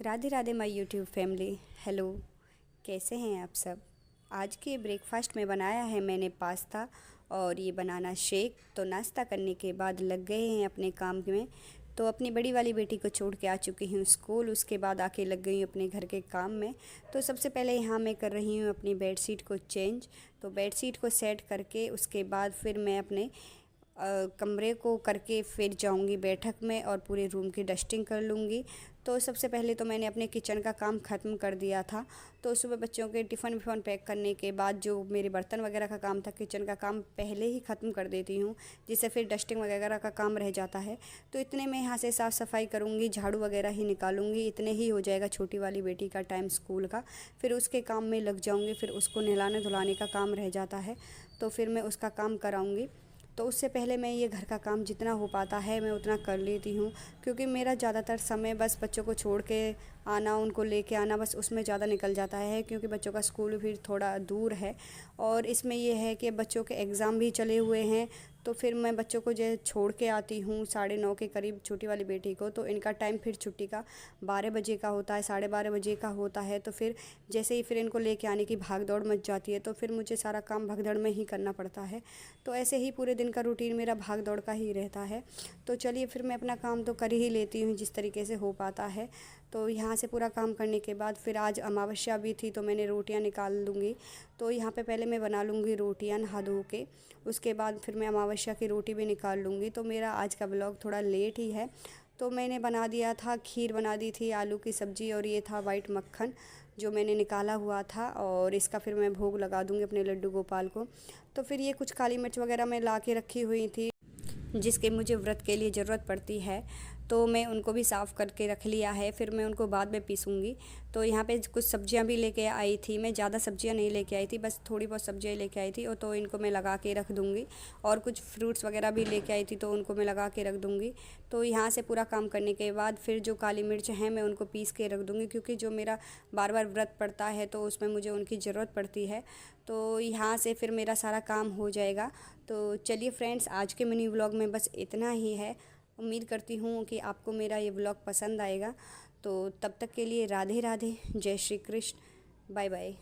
Radhe Radhe my YouTube family. Hello, कैसे हैं आप सब। आज के ब्रेकफास्ट में बनाया है मैंने पास्ता और ये बनाना शेक। तो नाश्ता करने के बाद लग गए हैं अपने काम में। तो अपनी बड़ी वाली बेटी को छोड़ के आ चुकी हूँ स्कूल, उसके बाद आके लग गई हूँ अपने घर के काम में। तो सबसे पहले यहाँ मैं कर रही हूँ अपनी बेडशीट को चेंज। तो बेडशीट को सेट करके उसके बाद फिर मैं अपने कमरे को करके फिर जाऊंगी बैठक में और पूरे रूम की डस्टिंग कर लूँगी। तो सबसे पहले तो मैंने अपने किचन का काम ख़त्म कर दिया था। तो सुबह बच्चों के टिफ़िन विफ़न पैक करने के बाद जो मेरे बर्तन वगैरह का काम था, किचन का काम पहले ही ख़त्म कर देती हूँ, जिससे फिर डस्टिंग वगैरह का काम रह जाता है। तो इतने में यहाँ से साफ़ सफाई करूँगी, झाड़ू वगैरह ही निकालूंगी, इतने ही हो जाएगा छोटी वाली बेटी का टाइम स्कूल का। फिर उसके काम में लग जाऊँगी, फिर उसको नहलाने धुलाने का काम रह जाता है, तो फिर मैं उसका काम कराऊँगी। तो उससे पहले मैं ये घर का काम जितना हो पाता है मैं उतना कर लेती हूँ, क्योंकि मेरा ज़्यादातर समय बस बच्चों को छोड़ के आना, उनको लेके आना, बस उसमें ज़्यादा निकल जाता है। क्योंकि बच्चों का स्कूल भी थोड़ा दूर है और इसमें ये है कि बच्चों के एग्ज़ाम भी चले हुए हैं। तो फिर मैं बच्चों को जो छोड़ के आती हूँ 9:30 के करीब छोटी वाली बेटी को। तो इनका टाइम फिर छुट्टी का 12 बजे का होता है, 12:30 बजे का होता है। तो फिर जैसे ही फिर इनको लेके आने की भाग दौड़ मच जाती है, तो फिर मुझे सारा काम भगदड़ में ही करना पड़ता है। तो ऐसे ही पूरे दिन का रूटीन मेरा भाग दौड़ का ही रहता है। तो चलिए फिर मैं अपना काम तो कर ही लेती हूँ जिस तरीके से हो पाता है। तो यहाँ से पूरा काम करने के बाद फिर आज अमावस्या भी थी, तो मैंने रोटियाँ निकाल लूँगी। तो यहाँ पे पहले मैं बना लूँगी रोटियाँ नहा धो के, उसके बाद फिर मैं अमावस्या की रोटी भी निकाल लूँगी। तो मेरा आज का ब्लॉग थोड़ा लेट ही है। तो मैंने बना दिया था, खीर बना दी थी, आलू की सब्ज़ी, और ये था वाइट मक्खन जो मैंने निकाला हुआ था, और इसका फिर मैं भोग लगा दूँगी अपने लड्डू गोपाल को। तो फिर ये कुछ काली मिर्च वगैरह मैं ला के रखी हुई थी जिसके मुझे व्रत के लिए ज़रूरत पड़ती है, तो मैं उनको भी साफ़ करके रख लिया है। फिर मैं उनको बाद में पीसूँगी। तो यहाँ पे कुछ सब्जियाँ भी लेके आई थी मैं, ज़्यादा सब्जियाँ नहीं लेके आई थी, बस थोड़ी बहुत सब्जियाँ लेके आई थी, और तो इनको मैं लगा के रख दूँगी। और कुछ फ्रूट्स वगैरह भी लेके आई थी, तो उनको मैं लगा के रख दूँगी। तो यहाँ से पूरा काम करने के बाद फिर जो काली मिर्च हैं मैं उनको पीस के रख दूँगी, क्योंकि जो मेरा बार बार व्रत पड़ता है तो उसमें मुझे उनकी ज़रूरत पड़ती है। तो यहाँ से फिर मेरा सारा काम हो जाएगा। तो चलिए फ्रेंड्स, आज के मिनी व्लॉग में बस इतना ही है। उम्मीद करती हूँ कि आपको मेरा ये व्लॉग पसंद आएगा। तो तब तक के लिए राधे राधे, जय श्री कृष्ण, बाय बाय।